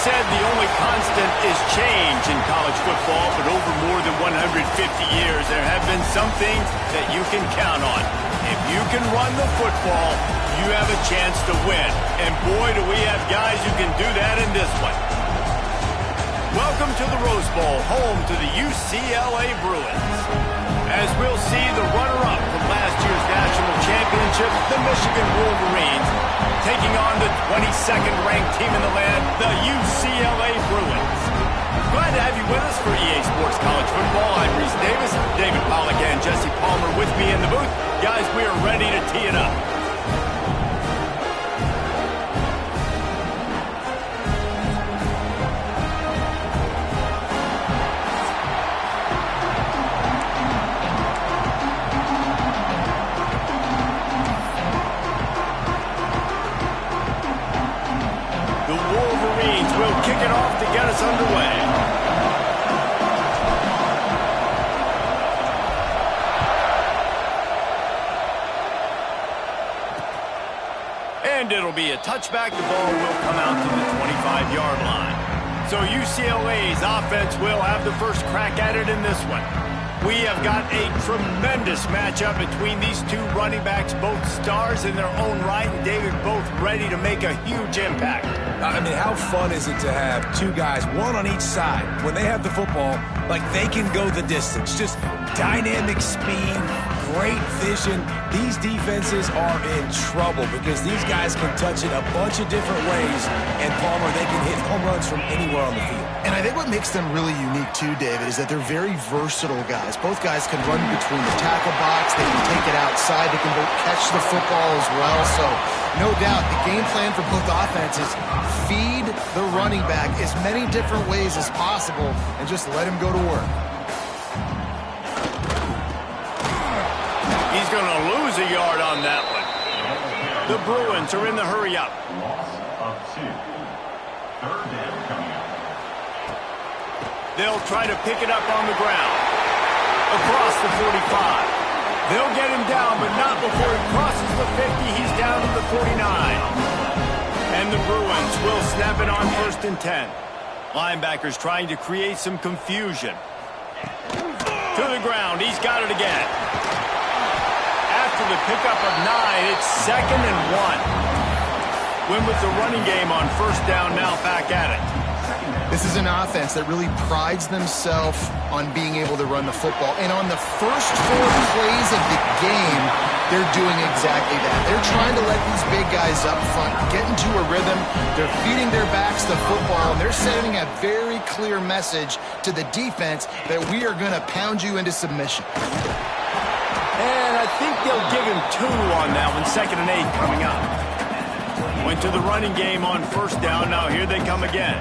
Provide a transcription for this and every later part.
said the only constant is change in college football, but over more than 150 years, there have been some things that you can count on. If you can run the football, you have a chance to win. And boy, do we have guys who can do that in this one. Welcome to the Rose Bowl, home to the UCLA Bruins. As we'll see the runner-up from last year's national championship, the Michigan Wolverines, taking on the 22nd ranked team in the land, the UCLA Bruins. Glad to have you with us for EA Sports College Football. I'm Reese Davis, David Pollack and Jesse Palmer with me in the booth. Guys, we are ready to tee it up. Kick it off to get us underway. And it'll be a touchback. The ball will come out to the 25-yard line. So UCLA's offense will have the first crack at it in this one. We have got a tremendous matchup between these two running backs, both stars in their own right, and David, both ready to make a huge impact. I mean, how fun is it to have two guys, one on each side, when they have the football, like they can go the distance. Just dynamic speed, great vision. These defenses are in trouble because these guys can touch it a bunch of different ways, and Palmer, they can hit home runs from anywhere on the field. And I think what makes them really unique too, David, is that they're very versatile guys. Both guys can run between the tackle box, they can take it outside, they can both catch the football as well. So no doubt the game plan for both offenses, feed the running back as many different ways as possible and just let him go to work. He's going to lose a yard on that one. The Bruins are in the hurry up. Loss of 2. Third down coming up. They'll try to pick it up on the ground. Across the 45. They'll get him down, but not before he crosses the 50. He's down to the 49. And the Bruins will snap it on 1st and 10. Linebackers trying to create some confusion. To the ground. He's got it again. After the pickup of 9, it's 2nd and 1. Win with the running game on 1st down, now back at it. This is an offense that really prides themselves on being able to run the football. And on the first 4 plays of the game, they're doing exactly that. They're trying to let these big guys up front get into a rhythm. They're feeding their backs the football, and they're sending a very clear message to the defense that we are going to pound you into submission. And I think they'll give him 2 on that one. 2nd and 8 coming up. Went to the running game on 1st down. Now here they come again.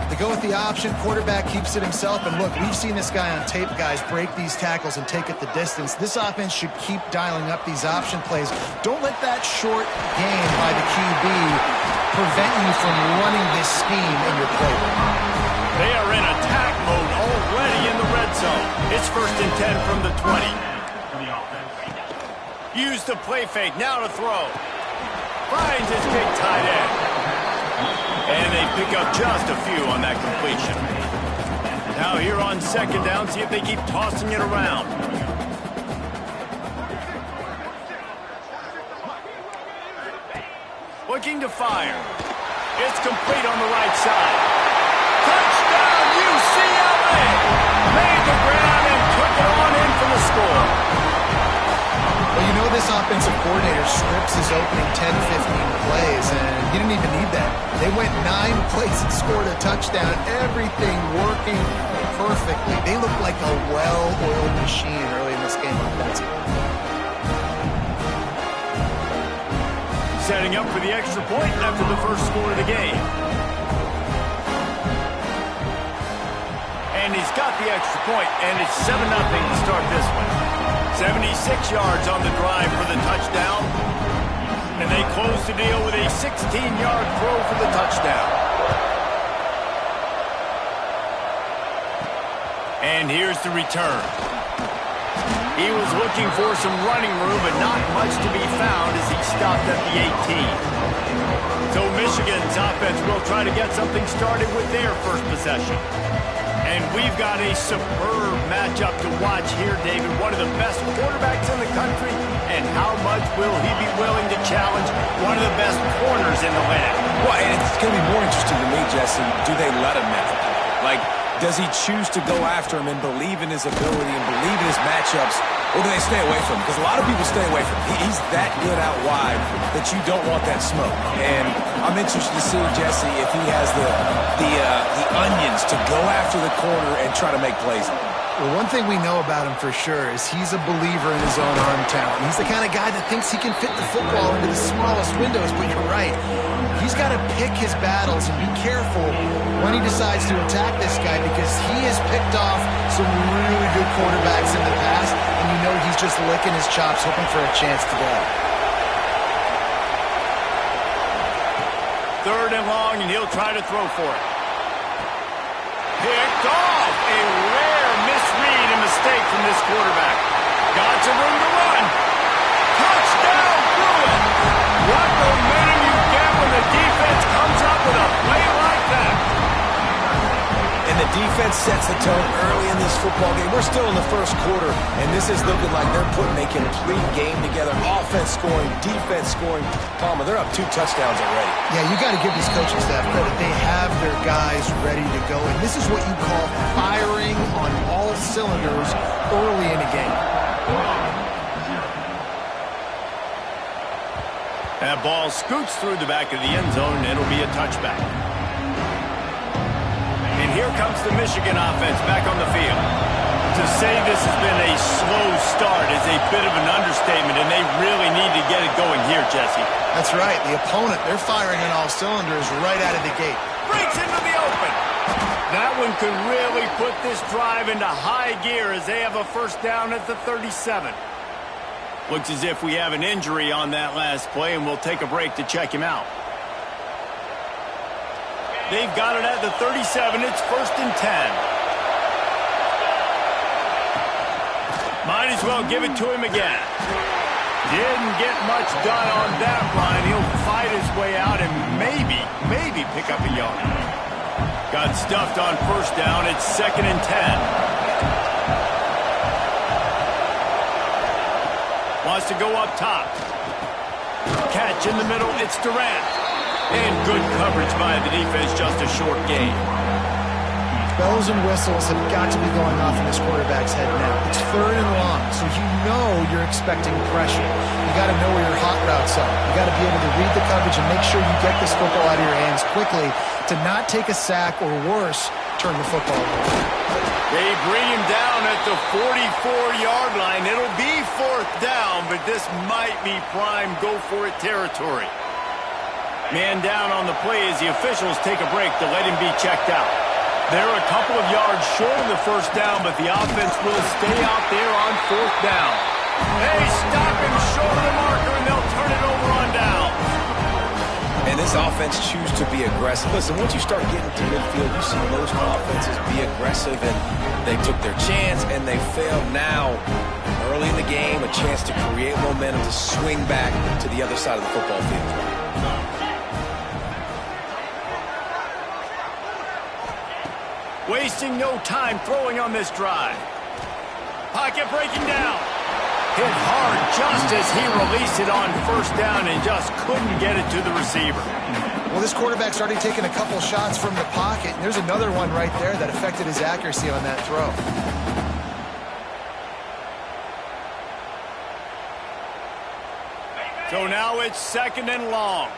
They go with the option. Quarterback keeps it himself. And look, we've seen this guy on tape, guys, break these tackles and take it the distance. This offense should keep dialing up these option plays. Don't let that short game by the QB prevent you from running this scheme in your playbook. They are in attack mode already in the red zone. It's 1st and 10 from the 20. Use the play fake. Now to throw. Finds his big tight end. And they pick up just a few on that completion. Now here on 2nd down, see if they keep tossing it around. Looking to fire. It's complete on the right side. Touchdown, UCLA! Made the grab and took it on in for the score. Well, you know this offensive coordinator scripts his opening 10, 15 plays, and he didn't even need that. They went 9 plays and scored a touchdown. Everything working perfectly. They look like a well-oiled machine early in this game offensively. Setting up for the extra point after the first score of the game. And he's got the extra point, and it's 7-0 to start this one. 76 yards on the drive for the touchdown. And they close the deal with a 16-yard throw for the touchdown. And here's the return. He was looking for some running room, but not much to be found as he stopped at the 18. So Michigan's offense will try to get something started with their first possession. And we've got a superb matchup to watch here, David. One of the best quarterbacks in the country. And how much will he be willing to challenge one of the best corners in the land? Well, and it's going to be more interesting to me, Jesse, do they let him now? Like, does he choose to go after him and believe in his ability and believe in his matchups, or do they stay away from him? Because a lot of people stay away from him. He's that good out wide that you don't want that smoke. And I'm interested to see, Jesse, if he has the onions to go after the corner and try to make plays. Well, one thing we know about him for sure is he's a believer in his own arm talent. He's the kind of guy that thinks he can fit the football into the smallest windows, but you're right. He's got to pick his battles and be careful when he decides to attack this guy, because he has picked off some really good quarterbacks in the past, and you know he's just licking his chops, hoping for a chance to go. Third and long, and he'll try to throw for it. Picked off. A rare misread and mistake from this quarterback. Got some room to run. Touchdown, Bruin. What momentum you get when the defense comes up with a play like that. And the defense sets the tone early in this football game. We're still in the first quarter, and this is looking like they're putting a complete game together. Offense scoring, defense scoring. Palmer, they're up 2 touchdowns already. Yeah, you got to give this coaching staff credit. They have their guys ready to go, and this is what you call firing on all cylinders early in a game. That ball scoots through the back of the end zone, and it'll be a touchback. And here comes the Michigan offense back on the field. To say this has been a slow start is a bit of an understatement, and they really need to get it going here, Jesse. That's right. The opponent, they're firing on all cylinders right out of the gate. Breaks into the open. That one could really put this drive into high gear as they have a first down at the 37. Looks as if we have an injury on that last play, and we'll take a break to check him out. They've got it at the 37. It's 1st and 10. Might as well give it to him again. Didn't get much done on that line. He'll fight his way out and maybe pick up a yard. Got stuffed on first down. It's 2nd and 10. Wants to go up top. Catch in the middle. It's Durant. And good coverage by the defense, just a short gain. Bells and whistles have got to be going off in this quarterback's head now. It's 3rd and long, so you know you're expecting pressure. You got to know where your hot routes are. You got to be able to read the coverage and make sure you get this football out of your hands quickly to not take a sack or worse, turn the football over. They bring him down at the 44-yard line. It'll be 4th down, but this might be prime go-for-it territory. Man down on the play as the officials take a break to let him be checked out. They're a couple of yards short of the first down, but the offense will stay out there on 4th down. They stop him short of the marker, and they'll turn it over on down. And this offense chooses to be aggressive. Listen, once you start getting to midfield, you see most offenses be aggressive, and they took their chance, and they failed. Now, early in the game, a chance to create momentum to swing back to the other side of the football field. Wasting no time throwing on this drive. Pocket breaking down. Hit hard just as he released it on first down and just couldn't get it to the receiver. Well, this quarterback's already taken a couple shots from the pocket. And there's another one right there that affected his accuracy on that throw. So now it's 2nd and long.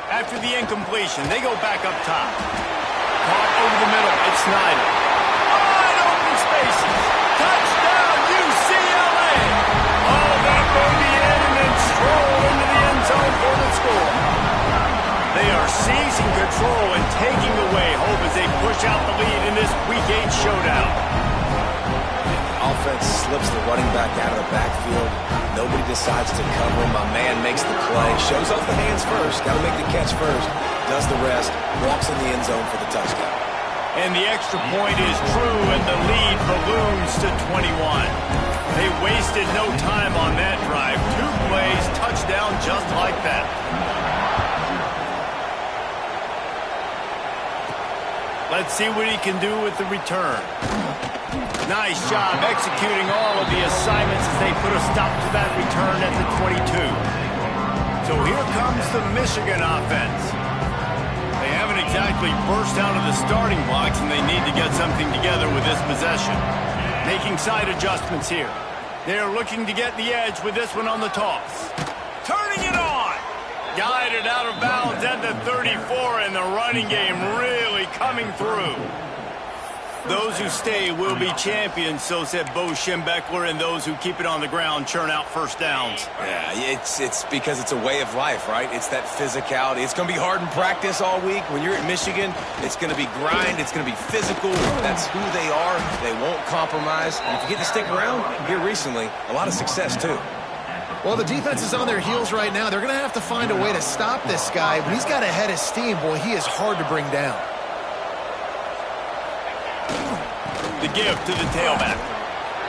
After the incompletion, they go back up top. Caught over the middle. It's Snyder. Wide open spaces. Touchdown, UCLA. Oh, that baby in and then stroll into the end zone for the score. They are seizing control and taking away hope as they push out the lead in this Week 8 showdown. Offense slips the running back out of the backfield. Nobody decides to cover him. My man makes the play. Shows off the hands first. Got to make the catch first. Does the rest. Walks in the end zone for the touchdown. And the extra point is true, and the lead balloons to 21. wasted no time on that drive. 2 plays, touchdown just like that. Let's see what he can do with the return. Nice job executing all of the assignments as they put a stop to that return at the 22. So here comes the Michigan offense. They haven't exactly burst out of the starting blocks, and they need to get something together with this possession. Making side adjustments here. They're looking to get the edge with this one on the toss. Turning it on. Guided out of bounds at the 34, and the running game really coming through. Those who stay will be champions, so said Bo Schembechler, and those who keep it on the ground churn out first downs. Yeah, it's because it's a way of life, right? It's that physicality. It's going to be hard in practice all week. When you're at Michigan, it's going to be grind. It's going to be physical. That's who they are. They won't compromise. And if you get to stick around, here recently, a lot of success, too. Well, the defense is on their heels right now. They're going to have to find a way to stop this guy. When he's got a head of steam, boy, he is hard to bring down. The give to the tailback.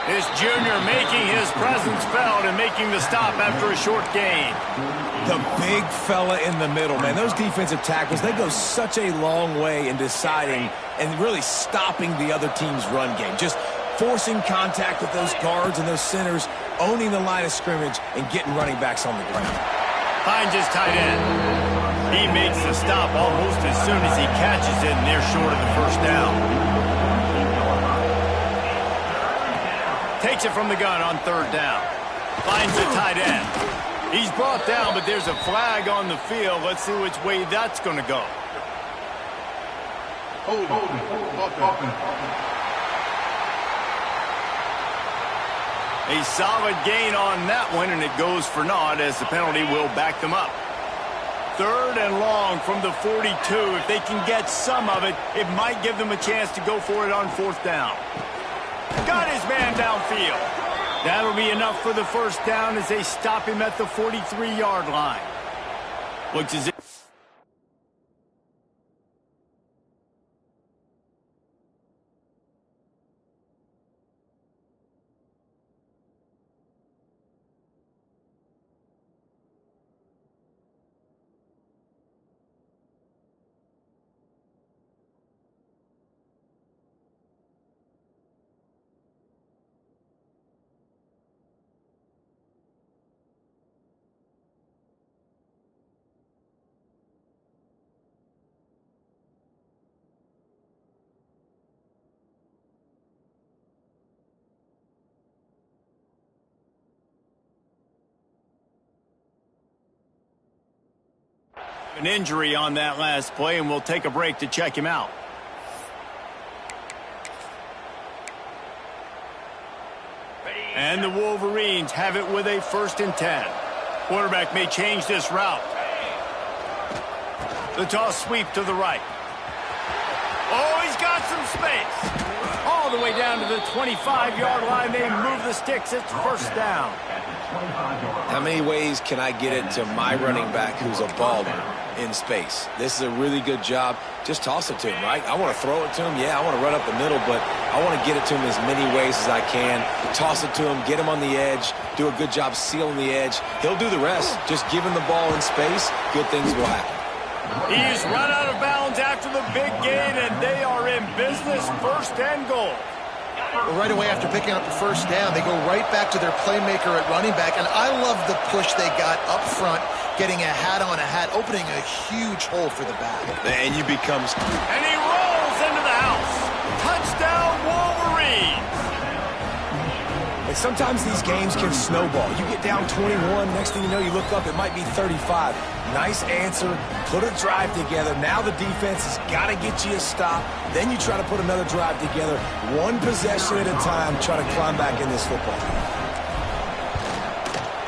This junior making his presence felt and making the stop after a short gain. The big fella in the middle, man. Those defensive tackles, they go such a long way in deciding and really stopping the other team's run game. Just forcing contact with those guards and those centers, owning the line of scrimmage, and getting running backs on the ground. Finds his tight end. He makes the stop almost as soon as he catches it, and they're short of the first down. Takes it from the gun on third down. Finds the tight end. He's brought down, but there's a flag on the field. Let's see which way that's going to go. A solid gain on that one, and it goes for naught as the penalty will back them up. Third and long from the 42. If they can get some of it, it might give them a chance to go for it on fourth down. Got his man downfield. That'll be enough for the first down as they stop him at the 43-yard line. Looks as if an injury on that last play, and we'll take a break to check him out. And the Wolverines have it with a 1st and 10. Quarterback may change this route. The toss sweep to the right. Oh, he's got some space. All the way down to the 25-yard line. They move the sticks. It's first down. How many ways can I get it to my running back who's a baller in space? This is a really good job. Just toss it to him, right? I want to throw it to him. Yeah, I want to run up the middle, but I want to get it to him as many ways as I can. Toss it to him, get him on the edge, do a good job sealing the edge. He'll do the rest. Just give him the ball in space, good things will happen. He's run out of bounds after the big gain, and they are in business, 1st and goal. Well, right away after picking up the first down, they go right back to their playmaker at running back, and I love the push they got up front, getting a hat on a hat, opening a huge hole for the back. And you become... And he rolls into the house. Touchdown, Wolverines. And sometimes these games can snowball. You get down 21, next thing you know, you look up, it might be 35. Nice answer, put a drive together. Now the defense has got to get you a stop. Then you try to put another drive together. One possession at a time, try to climb back in this football.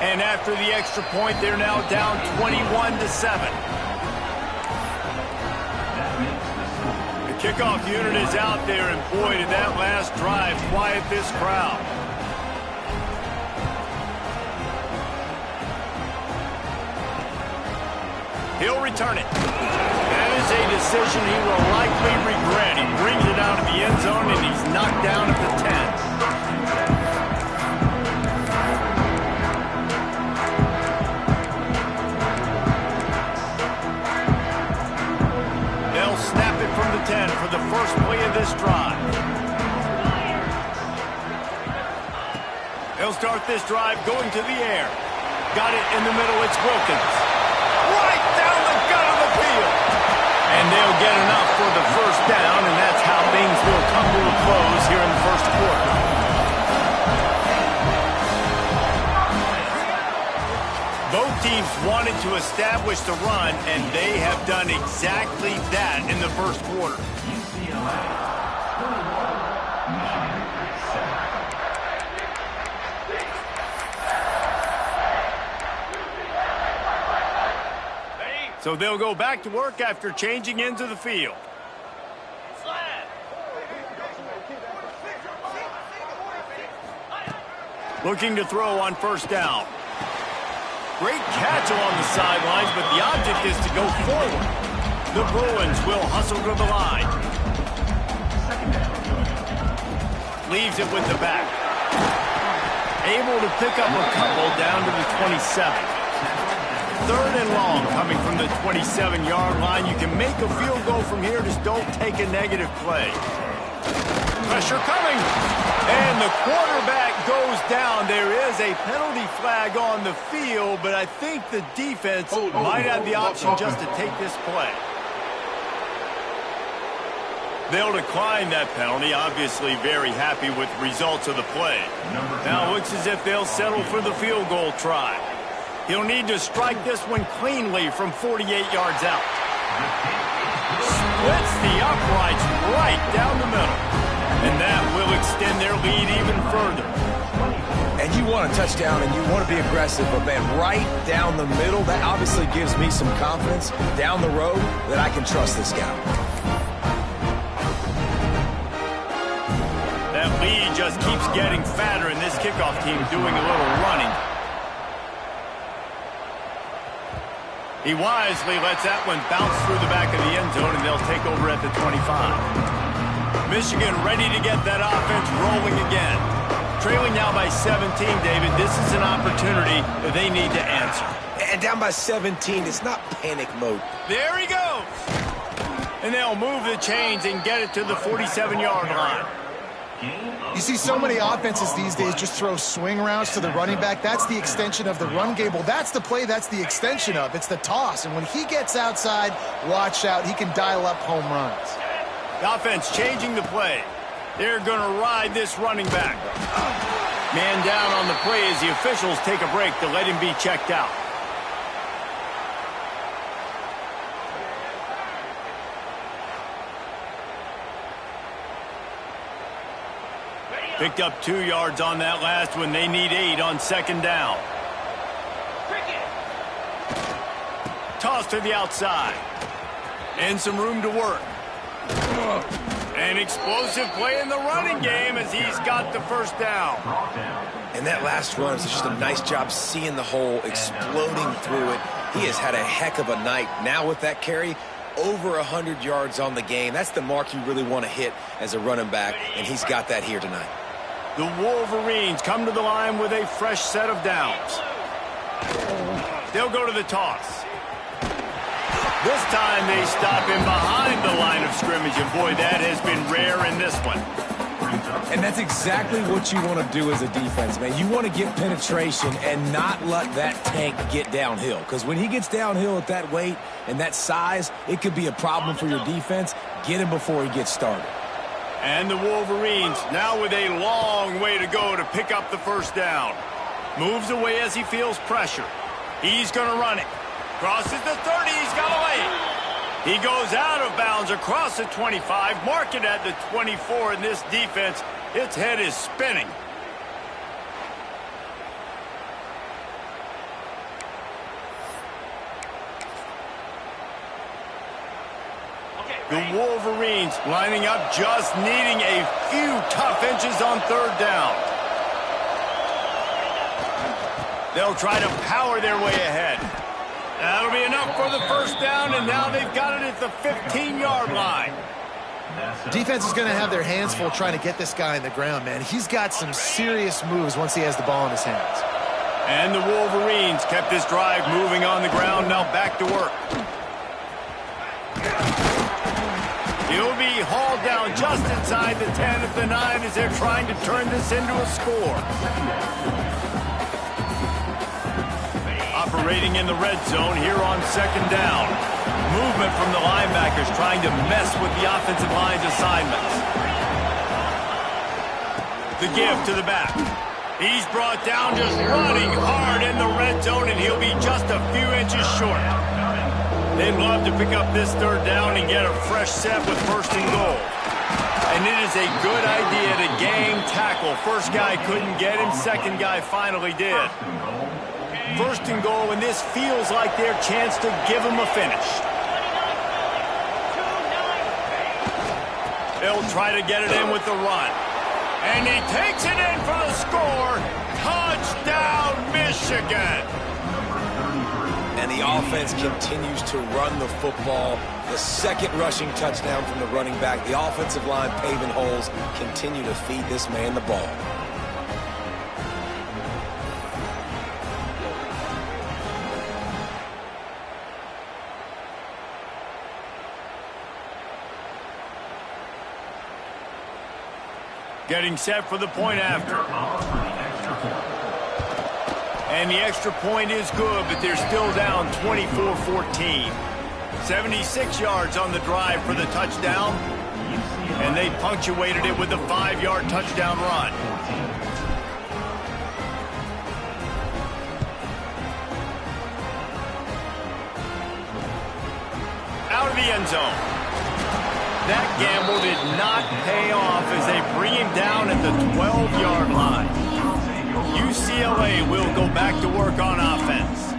And after the extra point, they're now down 21-7. The kickoff unit is out there, and boy, did that last drive quiet this crowd. He'll return it. That is a decision he will likely regret. He brings it out of the end zone, and he's knocked down at the 10. They'll start this drive going to the air. Got it in the middle. It's Wilkins. Right down the gut of the field. And they'll get enough for the first down, and that's how things will come to a close here in the first quarter. Both teams wanted to establish the run, and they have done exactly that in the first quarter. UCLA. So they'll go back to work after changing into the field. Looking to throw on first down. Great catch along the sidelines, but the object is to go forward. The Bruins will hustle to the line. Leaves it with the back. Able to pick up a couple down to the 27. Third and long coming from the 27-yard line. You can make a field goal from here. Just don't take a negative play. Pressure coming. And the quarterback goes down. There is a penalty flag on the field, but I think the defense might have the option just to take this play. They'll decline that penalty. Obviously very happy with the results of the play. Now it looks as if they'll settle for the field goal try. He'll need to strike this one cleanly from 48 yards out. Splits the uprights right down the middle. And that will extend their lead even further. And you want a touchdown and you want to be aggressive, but man, right down the middle, that obviously gives me some confidence down the road that I can trust this guy. That lead just keeps getting fatter, and this kickoff team doing a little running. He wisely lets that one bounce through the back of the end zone, and they'll take over at the 25. Michigan ready to get that offense rolling again. Trailing now by 17, David. This is an opportunity that they need to answer. And down by 17, it's not panic mode. There he goes. And they'll move the chains and get it to the 47-yard line. You see so many offenses these days just throw swing routes to the running back. That's the extension of the run game. Well, that's the play that's the extension of. It's the toss. And when he gets outside, watch out. He can dial up home runs. The offense changing the play. They're going to ride this running back. Man down on the play as the officials take a break to let him be checked out. Picked up 2 yards on that last one. They need 8 on second down. Toss to the outside. And some room to work. An explosive play in the running game as he's got the first down. And that last run is just a nice job seeing the hole, exploding through it. He has had a heck of a night. Now with that carry, over 100 yards on the game. That's the mark you really want to hit as a running back, and he's got that here tonight. The Wolverines come to the line with a fresh set of downs. They'll go to the toss. This time they stop him behind the line of scrimmage, and boy, that has been rare in this one. And that's exactly what you want to do as a defense, man. You want to get penetration and not let that tank get downhill. Because when he gets downhill at that weight and that size, it could be a problem for your defense. Get him before he gets started. And the Wolverines now with a long way to go to pick up the first down. Moves away as he feels pressure. He's going to run it. Crosses the 30. He's got away. He goes out of bounds across the 25. Mark it at the 24. And this defense, its head is spinning. The Wolverines lining up, just needing a few tough inches on third down. They'll try to power their way ahead. That'll be enough for the first down, and now they've got it at the 15-yard line. Defense is going to have their hands full trying to get this guy on the ground, man. He's got some serious moves once he has the ball in his hands. And the Wolverines kept this drive moving on the ground, now back to work. He'll be hauled down just inside the 10 at the 9 as they're trying to turn this into a score. Operating in the red zone here on second down. Movement from the linebackers trying to mess with the offensive line's assignments. The give to the back. He's brought down just running hard in the red zone, and he'll be just a few inches short. They'd love to pick up this third down and get a fresh set with first and goal. And it is a good idea to gang tackle. First guy couldn't get him, second guy finally did. First and goal, and this feels like their chance to give him a finish. They'll try to get it in with the run. And he takes it in for the score. Touchdown, Michigan! And the offense continues to run the football. The second rushing touchdown from the running back. The offensive line paving holes. Continue to feed this man the ball. Getting set for the point after. And the extra point is good, but they're still down 24-14. 76 yards on the drive for the touchdown. And they punctuated it with a 5-yard touchdown run. Out of the end zone. That gamble did not pay off as they bring him down at the 12-yard line. UCLA will go back to work on offense.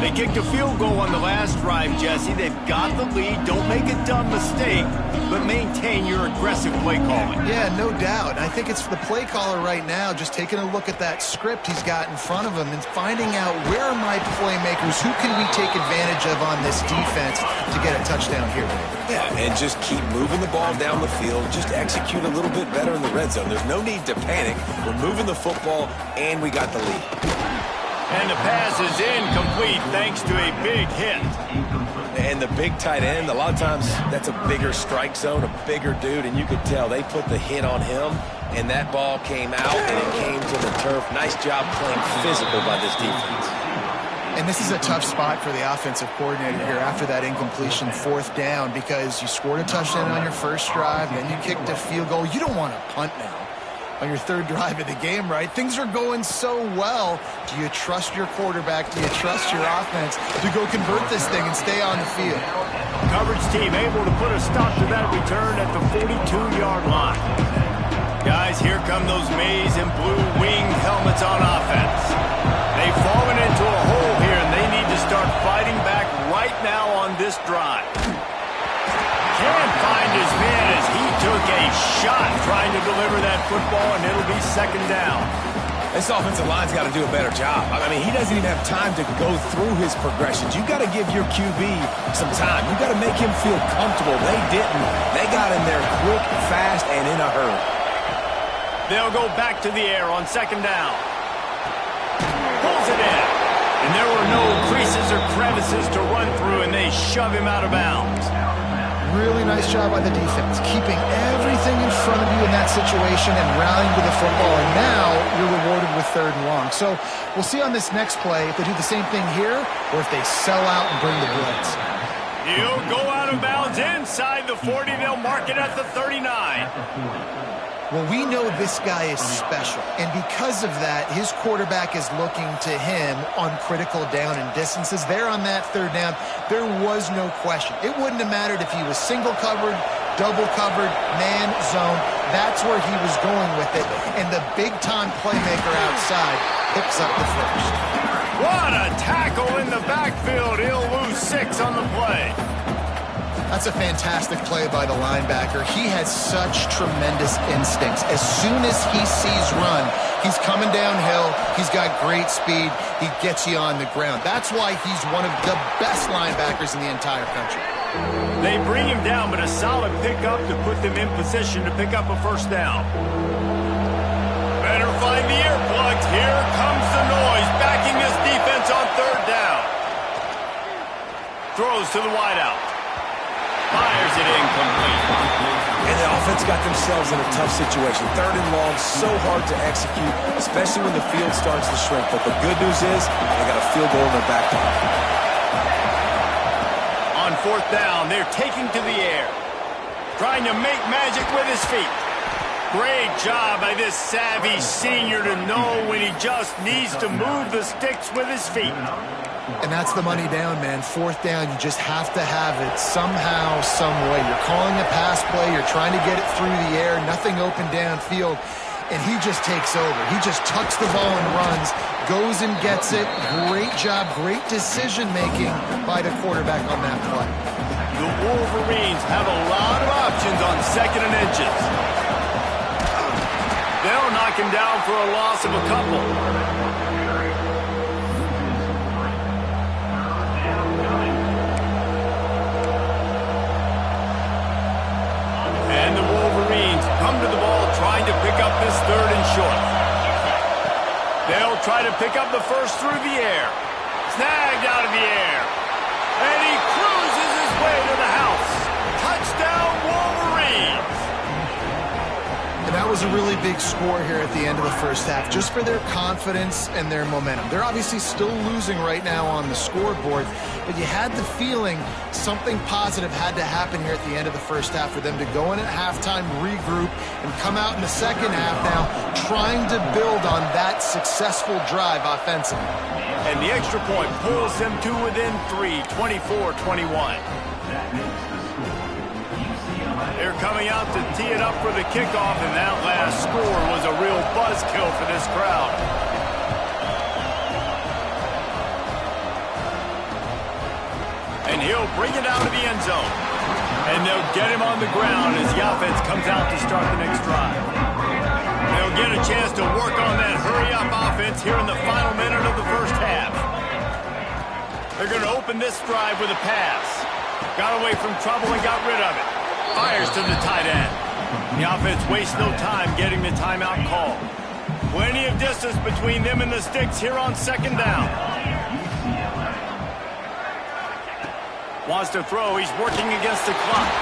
They kicked a field goal on the last drive, Jesse. They've got the lead. Don't make a dumb mistake, but maintain your aggressive play calling. Yeah, no doubt. I think it's the play caller right now just taking a look at that script he's got in front of him and finding out where are my playmakers, who can we take advantage of on this defense to get a touchdown here. Yeah, and just keep moving the ball down the field. Just execute a little bit better in the red zone. There's no need to panic. We're moving the football, and we got the lead. And the pass is incomplete thanks to a big hit. And the big tight end, a lot of times that's a bigger strike zone, a bigger dude, and you could tell they put the hit on him, and that ball came out, and it came to the turf. Nice job playing physical by this defense. And this is a tough spot for the offensive coordinator here after that incompletion, fourth down, because you scored a touchdown on your first drive, then you kicked a field goal. You don't want to punt now on your third drive of the game, right? Things are going so well. Do you trust your quarterback? Do you trust your offense to go convert this thing and stay on the field? Coverage team able to put a stop to that return at the 42-yard line. Guys, here come those maize and blue winged helmets on offense. They've fallen into a hole here, and they need to start fighting back right now on this drive. Can't find his man as he took a shot trying to deliver that football, and it'll be second down. This offensive line's got to do a better job. I mean, he doesn't even have time to go through his progressions. You got to give your QB some time. You got to make him feel comfortable. They didn't. They got in there quick, fast, and in a hurry. They'll go back to the air on second down. Pulls it in. And there were no creases or crevices to run through, and they shove him out of bounds. Really nice job by the defense, keeping everything in front of you in that situation and rallying to the football. And now you're rewarded with third and long. So we'll see on this next play if they do the same thing here or if they sell out and bring the blitz. He'll go out of bounds inside the 40. They'll mark it at the 39. Well, we know this guy is special, and because of that, his quarterback is looking to him on critical down and distances. There on that third down, there was no question. It wouldn't have mattered if he was single covered, double covered, man, zone. That's where he was going with it, and the big-time playmaker outside picks up the first. What a tackle in the backfield. He'll lose 6 on the play. That's a fantastic play by the linebacker. He has such tremendous instincts. As soon as he sees run, he's coming downhill. He's got great speed. He gets you on the ground. That's why he's one of the best linebackers in the entire country. They bring him down, but a solid pickup to put them in position to pick up a first down. Better find the earplugs. Here comes the noise, backing this defense on third down. Throws to the wideout. Fires it incomplete. And the offense got themselves in a tough situation. 3rd and long, so hard to execute, especially when the field starts to shrink. But the good news is they got a field goal in their back pocket. On 4th down, they're taking to the air. Trying to make magic with his feet. Great job by this savvy senior to know when he just needs to move the sticks with his feet. And that's the money down, man. 4th down, you just have to have it somehow, some way. You're calling a pass play. You're trying to get it through the air. Nothing open downfield. And he just takes over. He just tucks the ball and runs, goes and gets it. Great job, great decision-making by the quarterback on that play. The Wolverines have a lot of options on 2nd and inches. They'll knock him down for a loss of a couple. And the Wolverines come to the ball trying to pick up this 3rd and short. They'll try to pick up the first through the air. Snagged out of the air. And he cruises his way to the house. Touchdown, Wolverines! And that was a really big score here at the end of the first half, just for their confidence and their momentum. They're obviously still losing right now on the scoreboard, but you had the feeling something positive had to happen here at the end of the first half for them to go in at halftime, regroup, and come out in the second half now trying to build on that successful drive offensively. And the extra point pulls them to within 3, 24-21. They're coming out to tee it up for the kickoff, and that last score was a real buzzkill for this crowd. And he'll bring it out of the end zone. And they'll get him on the ground as the offense comes out to start the next drive. They'll get a chance to work on that hurry-up offense here in the final minute of the first half. They're going to open this drive with a pass. Got away from trouble and got rid of it. Fires to the tight end. The offense wastes no time getting the timeout call. Plenty of distance between them and the sticks here on 2nd down. Wants to throw. He's working against the clock.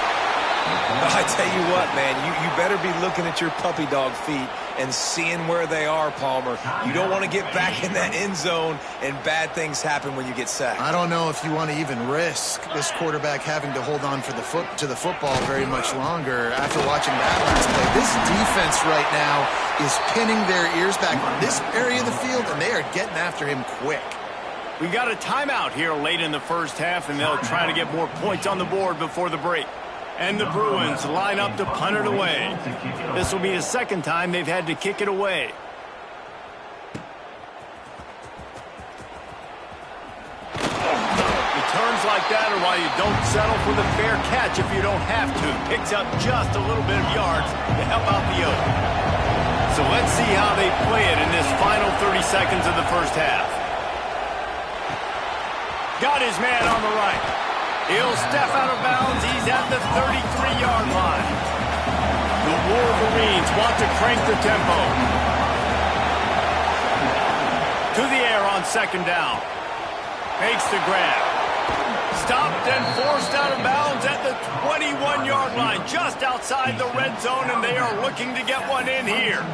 I tell you what, man, you better be looking at your puppy dog feet and seeing where they are, Palmer. You don't want to get back in that end zone and bad things happen when you get sacked. I don't know if you want to even risk this quarterback having to hold on to the football very much longer after watching that last play. This defense right now is pinning their ears back on this area of the field, and they are getting after him quick. We got a timeout here late in the first half, and they'll try to get more points on the board before the break. And the Bruins line up to punt it away. This will be the 2nd time they've had to kick it away. Returns like that are why you don't settle for the fair catch if you don't have to. Picks up just a little bit of yards to help out the other. So let's see how they play it in this final 30 seconds of the first half. Got his man on the right. He'll step out of bounds. He's at the 33-yard line. The Wolverines want to crank the tempo. To the air on 2nd down. Makes the grab. Stopped and forced out of bounds at the 21-yard line, just outside the red zone, and they are looking to get one in here.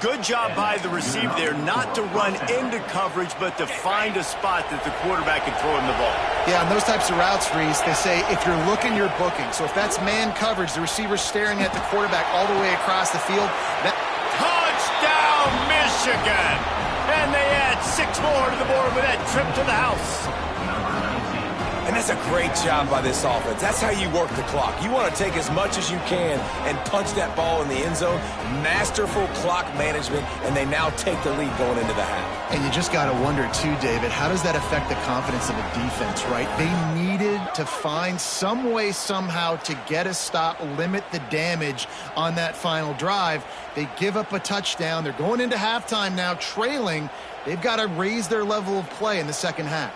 Good job by the receiver there not to run into coverage, but to find a spot that the quarterback can throw him the ball. Yeah, on those types of routes, Reese, they say if you're looking, you're booking. So if that's man coverage, the receiver's staring at the quarterback all the way across the field. Touchdown, Michigan! And they add 6 more to the board with that trip to the house. And that's a great job by this offense. That's how you work the clock. You want to take as much as you can and punch that ball in the end zone. Masterful clock management, and they now take the lead going into the half. And you just got to wonder, too, David, how does that affect the confidence of a defense, right? They needed to find some way, somehow, to get a stop, limit the damage on that final drive. They give up a touchdown. They're going into halftime now, trailing. They've got to raise their level of play in the second half.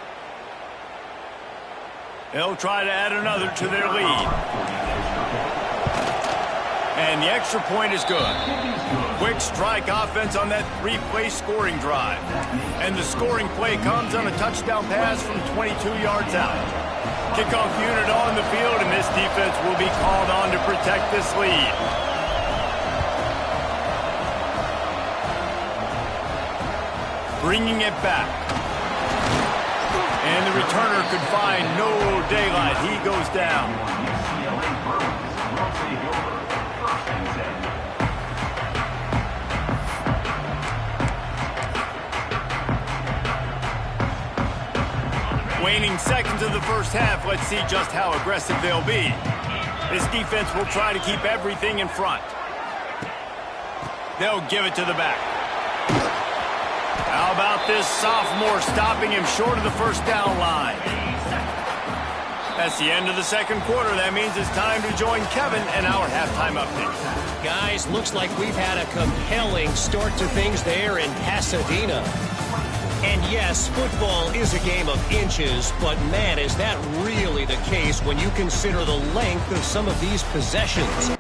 They'll try to add another to their lead. And the extra point is good. Quick strike offense on that 3-play scoring drive. And the scoring play comes on a touchdown pass from 22 yards out. Kickoff unit on the field, and this defense will be called on to protect this lead. Bringing it back. And the returner could find no daylight. He goes down. UCLA Bruins will take over 1st and 10. Waning seconds of the first half. Let's see just how aggressive they'll be. This defense will try to keep everything in front. They'll give it to the back. How about this sophomore stopping him short of the first down line? That's the end of the second quarter. That means it's time to join Kevin and our halftime update. Guys, looks like we've had a compelling start to things there in Pasadena. And yes, football is a game of inches, but man, is that really the case when you consider the length of some of these possessions.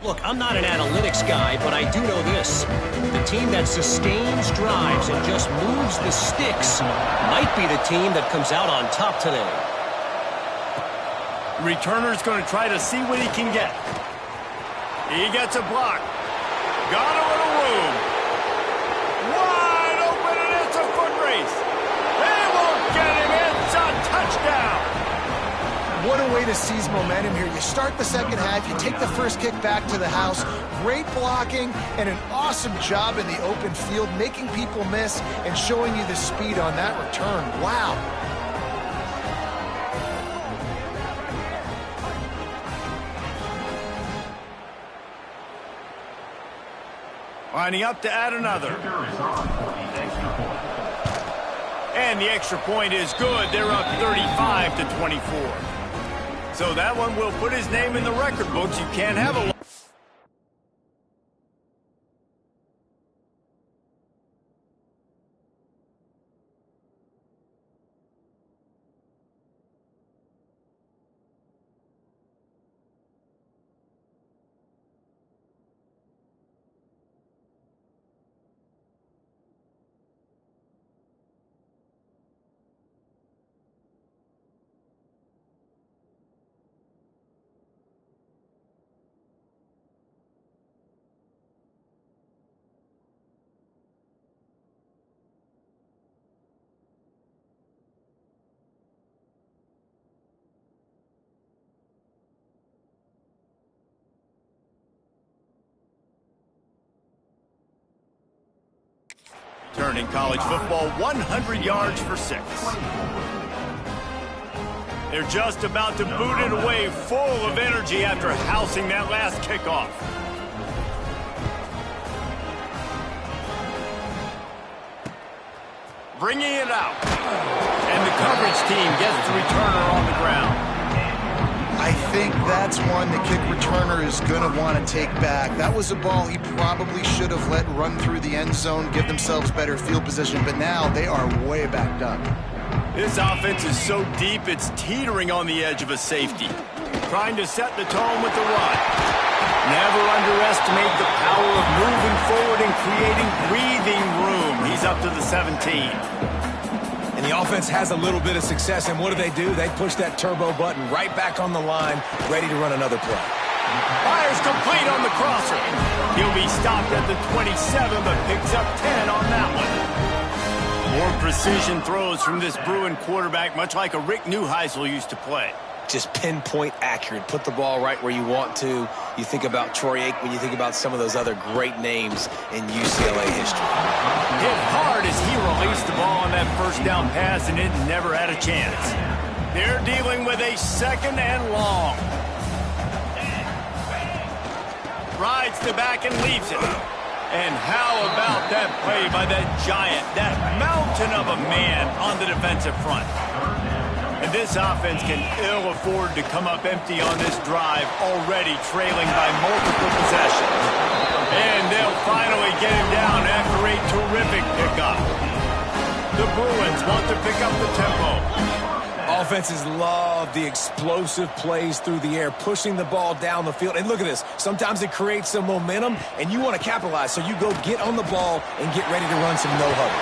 Look, I'm not an analytics guy, but I do know this. The team that sustains drives and just moves the sticks might be the team that comes out on top today. Returner's going to try to see what he can get. He gets a block. Got a little room. Wide open, and it's a foot race. They won't get him. It's a touchdown. What a way to seize momentum here. You start the second half, you take the first kick back to the house. Great blocking and an awesome job in the open field, making people miss and showing you the speed on that return. Wow. Lining up to add another. And the extra point is good. They're up 35-24. So that one will put his name in the record books. You can't have a... Turning college football 100 yards for 6. They're just about to boot it away full of energy after housing that last kickoff. Bringing it out. And the coverage team gets the returner on the ground. I think that's one the kick returner is going to want to take back. That was a ball he probably should have let run through the end zone, give themselves better field position, but now they are way backed up. This offense is so deep, it's teetering on the edge of a safety. Trying to set the tone with the run. Never underestimate the power of moving forward and creating breathing room. He's up to the 17. And the offense has a little bit of success, and what do? They push that turbo button right back on the line, ready to run another play. Fires complete on the crosser. He'll be stopped at the 27, but picks up 10 on that one. More precision throws from this Bruin quarterback, much like a Rick Neuheisel used to play. Just pinpoint accurate. Put the ball right where you want to. You think about Troy Aikman, you think about some of those other great names in UCLA history. Hit hard as he released the ball on that first down pass, and it never had a chance. They're dealing with a 2nd and long. Rides the back and leaves it. And how about that play by that giant, that mountain of a man on the defensive front? And this offense can ill afford to come up empty on this drive, already trailing by multiple possessions. And they'll finally get him down after a terrific pickup. The Bruins want to pick up the tempo. Offenses love the explosive plays through the air, pushing the ball down the field. And look at this. Sometimes it creates some momentum, and you want to capitalize. So you go get on the ball and get ready to run some no-huddle.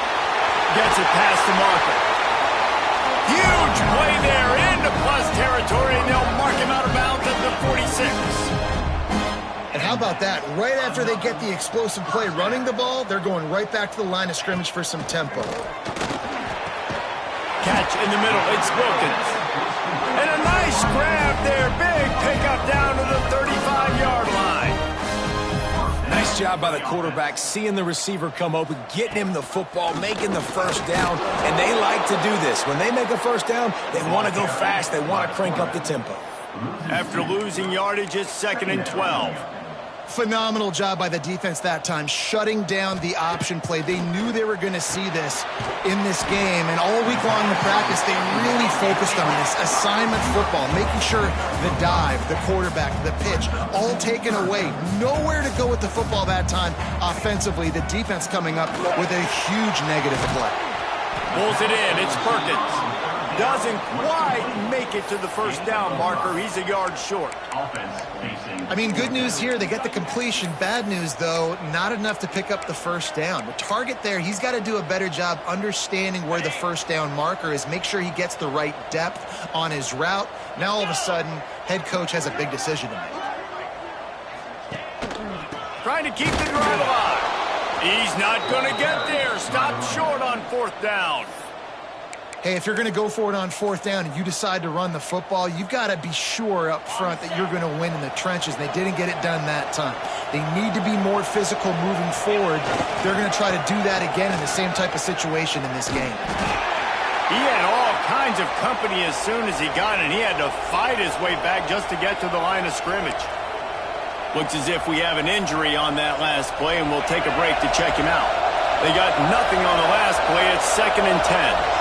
Gets it past the marker. Huge play there into plus territory, and they'll mark him out of bounds at the 46. And how about that? Right after they get the explosive play running the ball, they're going right back to the line of scrimmage for some tempo. Catch in the middle, it's Wilkins. And a nice grab there, big pickup down to the 35-yard line. Nice job by the quarterback, seeing the receiver come open, getting him the football, making the first down, and they like to do this. When they make a first down, they want to go fast, they want to crank up the tempo. After losing yardage, it's 2nd and 12. Phenomenal job by the defense that time, shutting down the option play. They knew they were going to see this in this game, and all week long in practice, they really focused on this assignment football, making sure the dive, the quarterback, the pitch, all taken away. Nowhere to go with the football that time offensively. The defense coming up with a huge negative play. Pulls it in, it's Perkins. Doesn't quite make it to the first down marker. He's a yard short. I mean, good news here, they get the completion. Bad news, though, not enough to pick up the first down. The target there, he's got to do a better job understanding where the first down marker is, make sure he gets the right depth on his route. Now, all of a sudden, head coach has a big decision to make. Trying to keep the drive alive. He's not going to get there. Stopped short on 4th down. Hey, if you're going to go for it on 4th down and you decide to run the football, you've got to be sure up front that you're going to win in the trenches. They didn't get it done that time. They need to be more physical moving forward. They're going to try to do that again in the same type of situation in this game. He had all kinds of company as soon as he got it, and he had to fight his way back just to get to the line of scrimmage. Looks as if we have an injury on that last play, and we'll take a break to check him out. They got nothing on the last play. It's 2nd and 10.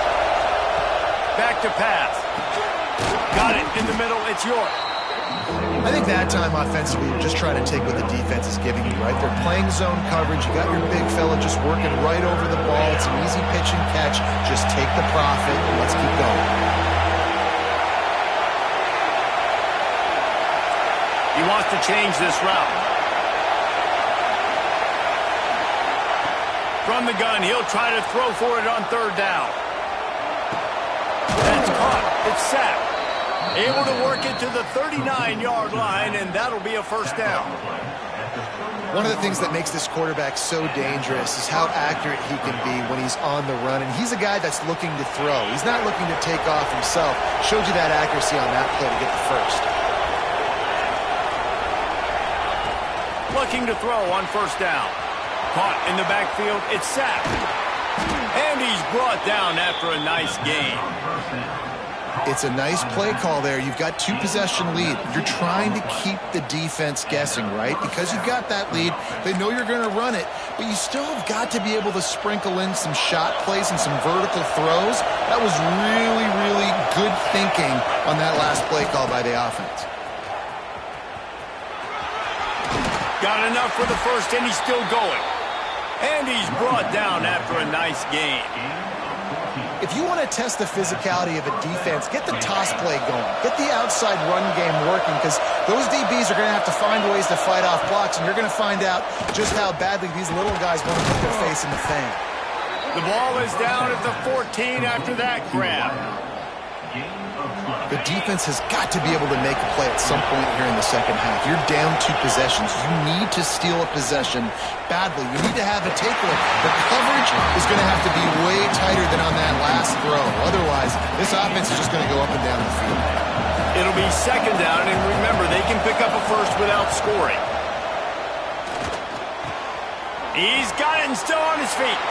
Back to pass. Got it in the middle. It's York. I think that time offensively, you're just trying to take what the defense is giving you, right? They're playing zone coverage. You got your big fella just working right over the ball. It's an easy pitch and catch. Just take the profit and let's keep going. He wants to change this route. From the gun, he'll try to throw for it on 3rd down. That's caught. It's sacked. Able to work it to the 39-yard line, and that'll be a first down. One of the things that makes this quarterback so dangerous is how accurate he can be when he's on the run. And he's a guy that's looking to throw. He's not looking to take off himself. Showed you that accuracy on that play to get the first. Looking to throw on 1st down. Caught in the backfield. It's sacked. And he's brought down after a nice gain. It's a nice play call there. You've got 2-possession lead. You're trying to keep the defense guessing, right? Because you've got that lead. They know you're going to run it, but you still have got to be able to sprinkle in some shot plays and some vertical throws. That was really, really good thinking on that last play call by the offense. Got enough for the first, and he's still going. And he's brought down after a nice gain. If you want to test the physicality of a defense, get the toss play going. Get the outside run game working, because those DBs are going to have to find ways to fight off blocks, and you're going to find out just how badly these little guys want to put their face in the fan. The ball is down at the 14 after that grab. The defense has got to be able to make a play at some point here in the second half. You're down 2 possessions. You need to steal a possession badly. You need to have a takeaway. The coverage is going to have to be way tighter than on that last throw. Otherwise, this offense is just going to go up and down the field. It'll be second down, and remember, they can pick up a first without scoring. He's got it and still on his feet.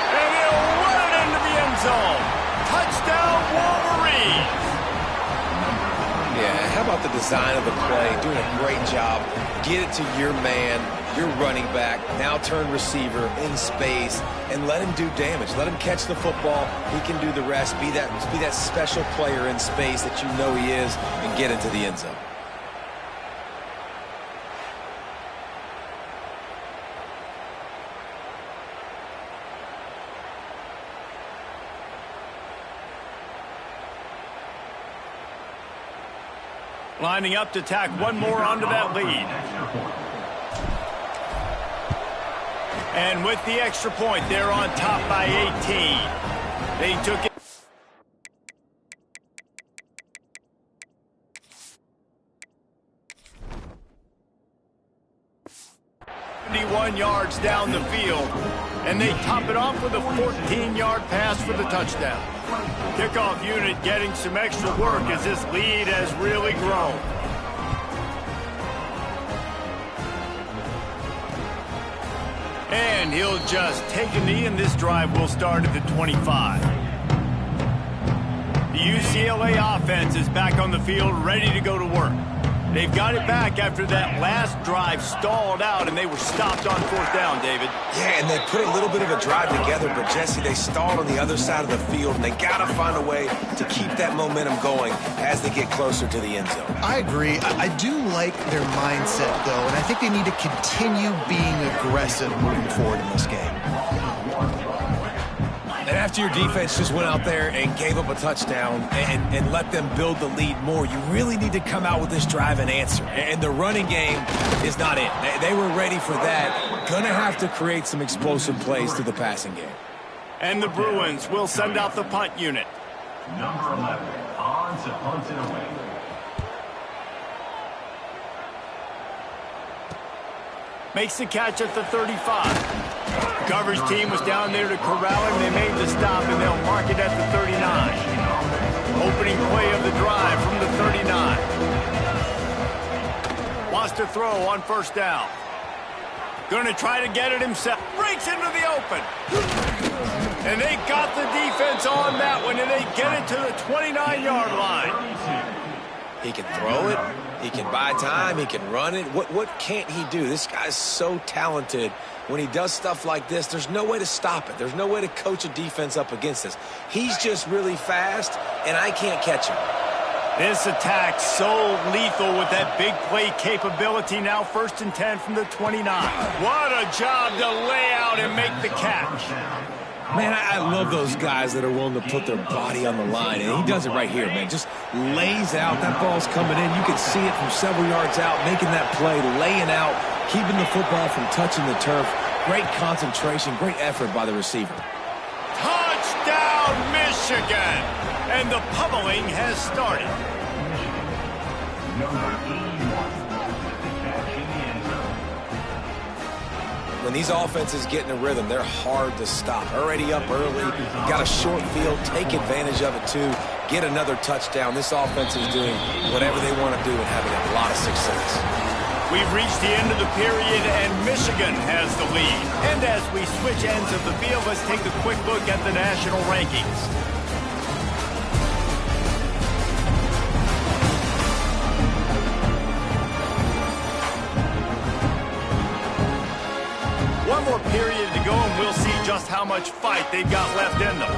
And he'll run it into the end zone. Touchdown, Wolverines. Yeah, how about the design of the play? Doing a great job. Get it to your man, your running back, now turn receiver in space, and let him do damage. Let him catch the football. He can do the rest. Be that special player in space that you know he is, and get into the end zone. Lining up to tack one more onto that lead. And with the extra point, they're on top by 18. They took it. 71 yards down the field, and they top it off with a 14-yard pass for the touchdown. Kickoff unit getting some extra work as this lead has really grown. And he'll just take a knee, and this drive will start at the 25. The UCLA offense is back on the field, ready to go to work. They've got it back after that last drive stalled out, and they were stopped on 4th down, David. Yeah, and they put a little bit of a drive together, but, Jesse, they stalled on the other side of the field, and they got to find a way to keep that momentum going as they get closer to the end zone. I agree. I do like their mindset, though, and I think they need to continue being aggressive moving forward in this game. And after your defense just went out there and gave up a touchdown and let them build the lead more, you really need to come out with this drive and answer. And the running game is not it. They were ready for that. Going to have to create some explosive plays through the passing game. And the Bruins will send out the punt unit. Number 11, on to punt it away. Makes the catch at the 35. The coverage team was down there to corral him. They made the stop, and they'll mark it at the 39. Opening play of the drive from the 39. Wants to throw on 1st down. Going to try to get it himself. Breaks into the open. And they got the defense on that one, and they get it to the 29-yard line. He can throw it. He can buy time. He can run it. What can't he do? This guy's so talented. When he does stuff like this, there's no way to stop it. There's no way to coach a defense up against this. He's just really fast, and I can't catch him. This attack so lethal with that big play capability. Now 1st and 10 from the 29. What a job to lay out and make the catch. Man, I love those guys that are willing to put their body on the line, and he does it right here, man. Just lays out. That ball's coming in. You can see it from several yards out, making that play, laying out, keeping the football from touching the turf. Great concentration, great effort by the receiver. Touchdown, Michigan! And the pummeling has started. Number 81, the catch in the end zone. When these offenses get in a rhythm, they're hard to stop. Already up early, got a short field, take advantage of it too, get another touchdown. This offense is doing whatever they want to do and having a lot of success. We've reached the end of the period, and Michigan has the lead. And as we switch ends of the field, let's take a quick look at the national rankings. One more period to go, and we'll see just how much fight they've got left in them.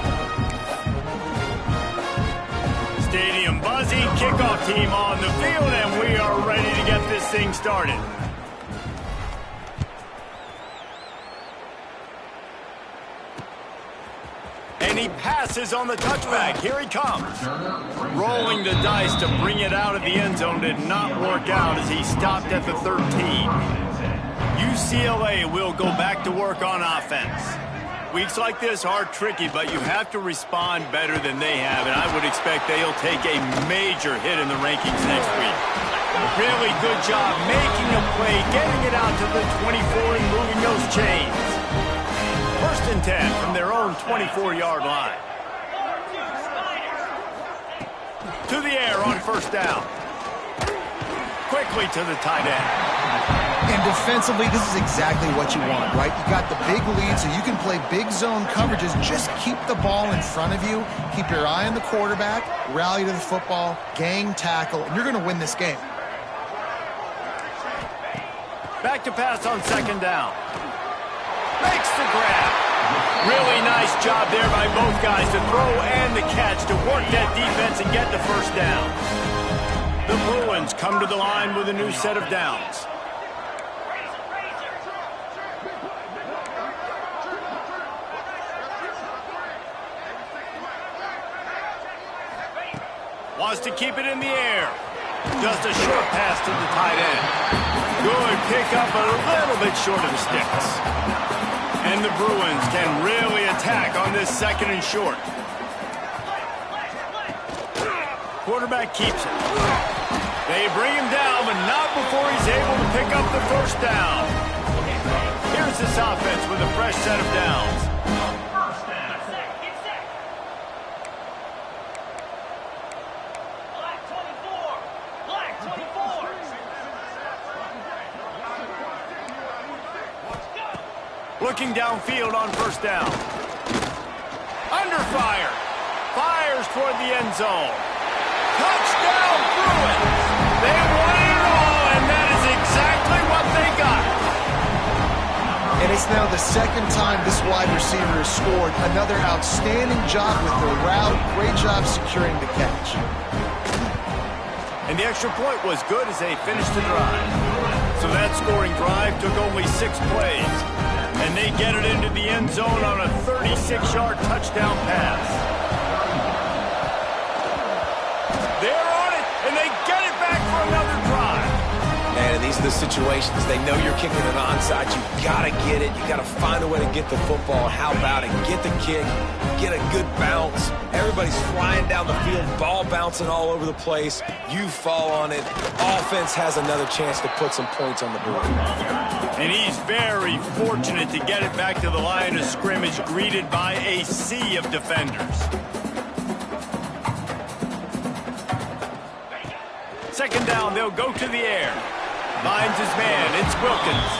Stadium buzzing, kickoff team on the field, and we are ready to get this thing started. And he passes on the touchback. Here he comes. Rolling the dice to bring it out of the end zone did not work out as he stopped at the 13. UCLA will go back to work on offense. Weeks like this are tricky, but you have to respond better than they have, and I would expect they'll take a major hit in the rankings next week. Really good job making a play, getting it out to the 24 and moving those chains. 1st and 10 from their own 24-yard line. To the air on 1st down. Quickly to the tight end. And defensively, this is exactly what you want, right? You got the big lead, so you can play big zone coverages. Just keep the ball in front of you. Keep your eye on the quarterback. Rally to the football. Gang tackle. And you're going to win this game. Back to pass on 2nd down. Makes the grab. Really nice job there by both guys to throw and the catch to work that defense and get the 1st down. The Bruins come to the line with a new set of downs. Wants to keep it in the air. Just a short pass to the tight end. Good pickup, but a little bit short of the sticks. And the Bruins can really attack on this 2nd and short. Quarterback keeps it. They bring him down, but not before he's able to pick up the 1st down. Here's this offense with a fresh set of downs. Looking downfield on 1st down. Under fire. Fires toward the end zone. Touchdown, Bruins. They won it all, and that is exactly what they got. And it's now the 2nd time this wide receiver has scored. Another outstanding job with the route. Great job securing the catch. And the extra point was good as they finished the drive. So that scoring drive took only 6 plays. And they get it into the end zone on a 36-yard touchdown pass. They're on it, and they get it back for another drive. Man, and these are the situations. They know you're kicking an onside. You got to get it. You got to find a way to get the football. How about it? Get the kick. Get a good bounce. Everybody's flying down the field. Ball bouncing all over the place. You fall on it. Offense has another chance to put some points on the board. And he's very fortunate to get it back to the line of scrimmage, greeted by a sea of defenders. 2nd down, they'll go to the air. Finds his man, it's Wilkins.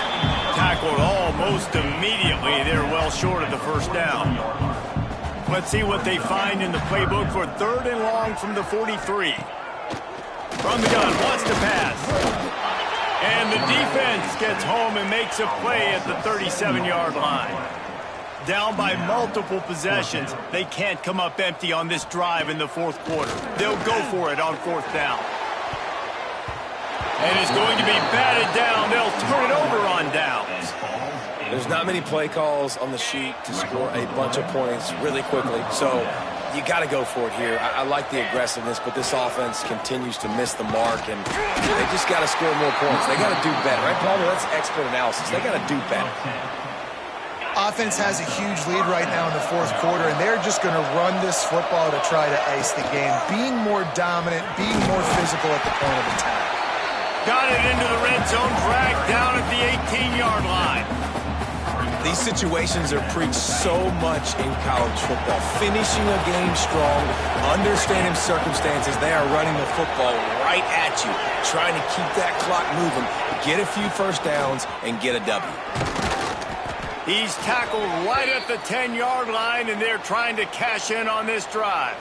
Tackled almost immediately. They're well short of the 1st down. Let's see what they find in the playbook for 3rd and long from the 43. From the gun, wants to pass. And the defense gets home and makes a play at the 37-yard line. Down by multiple possessions, they can't come up empty on this drive in the 4th quarter. They'll go for it on 4th down. And it's going to be batted down. They'll turn it over on downs. There's not many play calls on the sheet to score a bunch of points really quickly. So you got to go for it here. I like the aggressiveness, but this offense continues to miss the mark, and they just got to score more points. They got to do better, right, Paul? That's expert analysis. They got to do better. Offense has a huge lead right now in the 4th quarter, and they're just going to run this football to try to ice the game. Being more dominant, being more physical at the point of attack. Got it into the red zone, dragged down at the 18-yard line. These situations are preached so much in college football. Finishing a game strong, understanding circumstances. They are running the football right at you, trying to keep that clock moving, get a few 1st downs, and get a W. He's tackled right at the 10-yard line, and they're trying to cash in on this drive.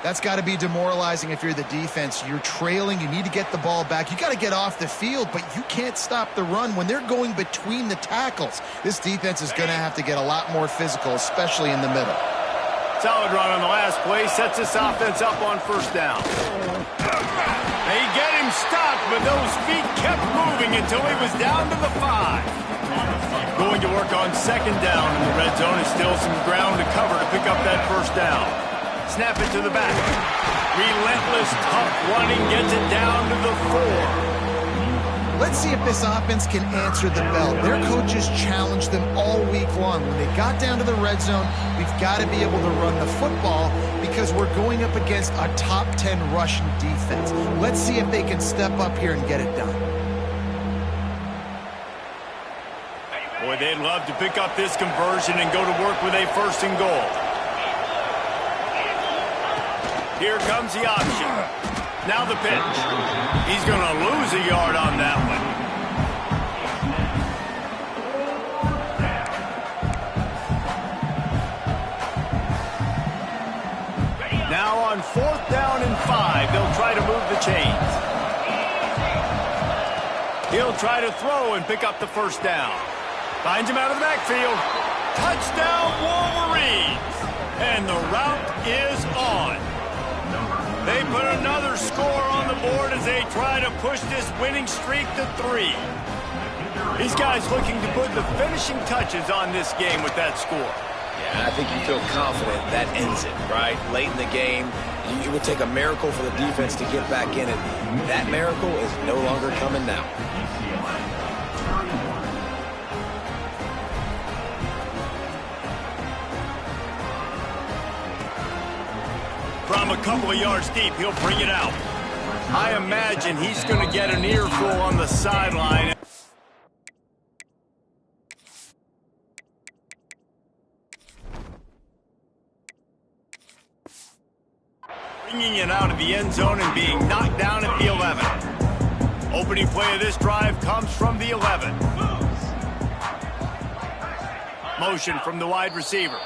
That's got to be demoralizing if you're the defense. You're trailing. You need to get the ball back. You got to get off the field, but you can't stop the run when they're going between the tackles. This defense is going to have to get a lot more physical, especially in the middle. Solid run on the last play. Sets this offense up on 1st down. They get him stopped, but those feet kept moving until he was down to the 5. Going to work on 2nd down in the red zone. Is still some ground to cover to pick up that 1st down. Snap it to the back. Relentless, tough running gets it down to the 4. Let's see if this offense can answer the bell. Their coaches challenged them all week long. When they got down to the red zone, we've got to be able to run the football because we're going up against a top 10 rushing defense. Let's see if they can step up here and get it done. Boy, they'd love to pick up this conversion and go to work with a 1st and goal. Here comes the option. Now the pitch. He's going to lose a yard on that one. Now on 4th down and 5, they'll try to move the chains. He'll try to throw and pick up the 1st down. Finds him out of the backfield. Touchdown, Wolverines! And the route is on. They put another score on the board as they try to push this winning streak to 3. These guys looking to put the finishing touches on this game with that score. Yeah, I think you feel confident that ends it, right? Late in the game, it would take a miracle for the defense to get back in it. That miracle is no longer coming now. From a couple of yards deep, he'll bring it out. I imagine he's going to get an earful on the sideline. Bringing it out of the end zone and being knocked down at the 11. Opening play of this drive comes from the 11. Motion from the wide receiver.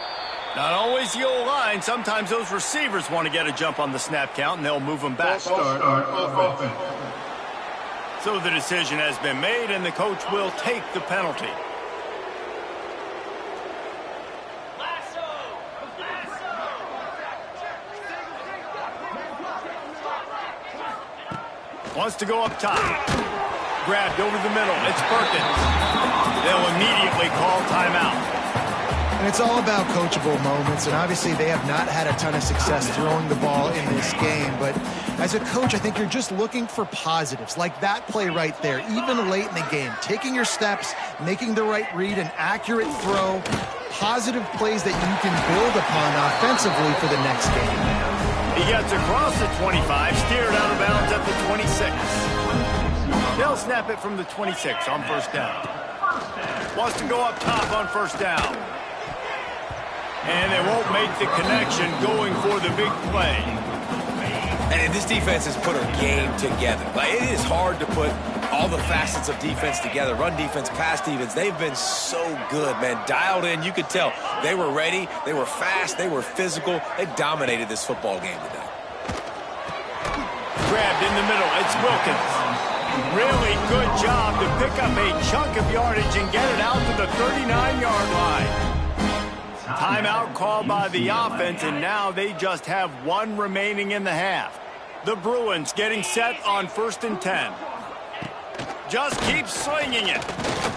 Not always the old line. Sometimes those receivers want to get a jump on the snap count, and they'll move them back. So the decision has been made, and the coach will take the penalty. Wants to go up top. Grabbed over the middle. It's Perkins. They'll immediately call timeout. And it's all about coachable moments, and obviously they have not had a ton of success throwing the ball in this game. But as a coach, I think you're just looking for positives, like that play right there, even late in the game. Taking your steps, making the right read, an accurate throw, positive plays that you can build upon offensively for the next game. He gets across the 25, steered out of bounds at the 26. They'll snap it from the 26 on 1st down. Wants to go up top on 1st down. And they won't make the connection going for the big play. And this defense has put a game together. Like, it is hard to put all the facets of defense together. Run defense, pass defense. They've been so good, man. Dialed in. You could tell they were ready. They were fast. They were physical. They dominated this football game today. Grabbed in the middle. It's Wilkins. Really good job to pick up a chunk of yardage and get it out to the 39-yard line. Timeout called by the offense, and now they just have 1 remaining in the half. The Bruins getting set on 1st and 10. Just keep slinging it.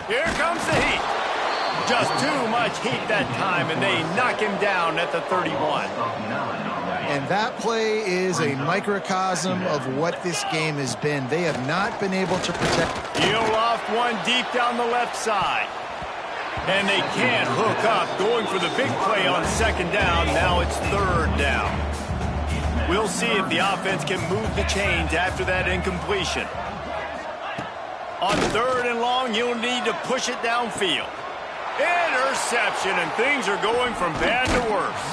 Here comes the heat. Just too much heat that time, and they knock him down at the 31. And that play is a microcosm of what this game has been. They have not been able to protect. He'll loft one deep down the left side. And they can't hook up, going for the big play on 2nd down. Now it's 3rd down. We'll see if the offense can move the chains after that incompletion. On 3rd and long, you'll need to push it downfield. Interception, and things are going from bad to worse.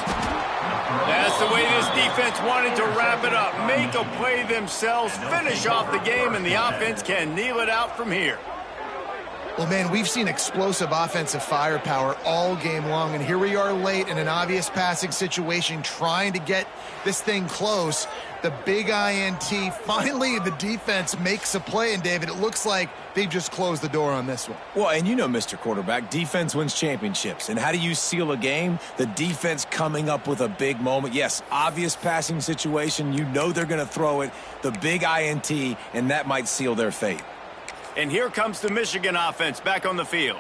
That's the way this defense wanted to wrap it up. Make a play themselves, finish off the game, and the offense can kneel it out from here. Well, man, we've seen explosive offensive firepower all game long, and here we are late in an obvious passing situation trying to get this thing close. The big INT, finally the defense makes a play, and David, it looks like they've just closed the door on this one. Well, and you know, Mr. Quarterback, defense wins championships. And how do you seal a game? The defense coming up with a big moment. Yes, obvious passing situation. You know they're going to throw it. The big INT, and that might seal their fate. And here comes the Michigan offense back on the field.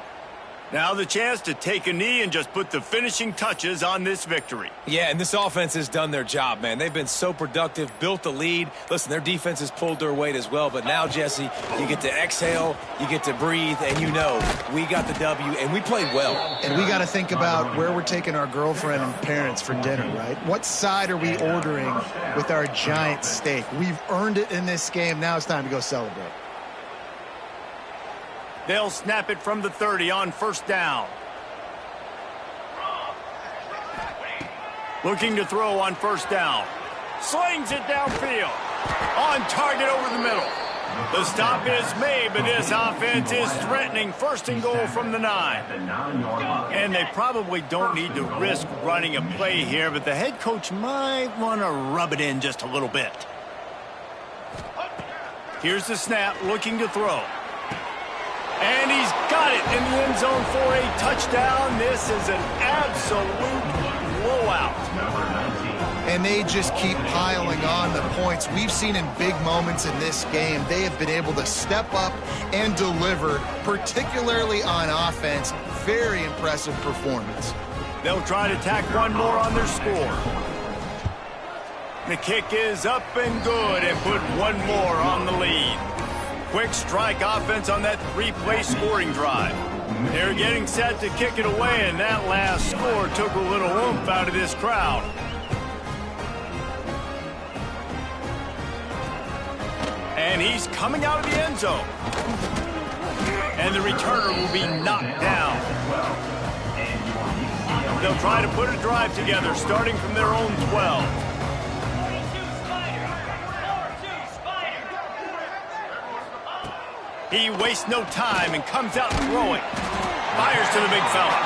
Now the chance to take a knee and just put the finishing touches on this victory. Yeah, and this offense has done their job, man. They've been so productive, built the lead. Listen, their defense has pulled their weight as well. But now, Jesse, you get to exhale, you get to breathe, and you know we got the W, and we played well. And we got to think about where we're taking our girlfriend and parents for dinner, right? What side are we ordering with our giant steak? We've earned it in this game. Now it's time to go celebrate. They'll snap it from the 30 on first down. Looking to throw on first down. Slings it downfield. On target over the middle. The stop is made, but this offense is threatening first and goal from the 9. And they probably don't need to risk running a play here, but the head coach might want to rub it in just a little bit. Here's the snap, looking to throw. And he's got it in the end zone for a touchdown. This is an absolute blowout. And they just keep piling on the points. We've seen in big moments in this game, they have been able to step up and deliver, particularly on offense. Very impressive performance. They'll try to tack one more on their score. The kick is up and good and put one more on the lead. Quick strike offense on that 3-play scoring drive. They're getting set to kick it away, and that last score took a little oomph out of this crowd. And he's coming out of the end zone. And the returner will be knocked down. They'll try to put a drive together, starting from their own 12. He wastes no time and comes out throwing. Fires to the big fella.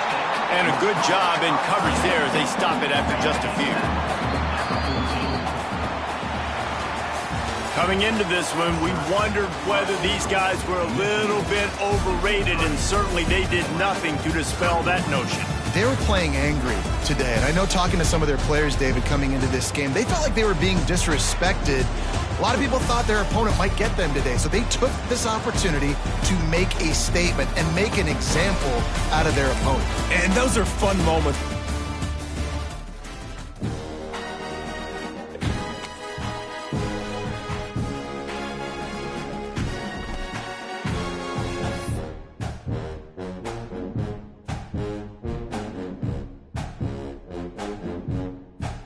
And a good job in coverage there as they stop it after just a few. Coming into this one, we wondered whether these guys were a little bit overrated, and certainly they did nothing to dispel that notion. They were playing angry today, and I know talking to some of their players, David, coming into this game, they felt like they were being disrespected. A lot of people thought their opponent might get them today, so they took this opportunity to make a statement and make an example out of their opponent. And those are fun moments.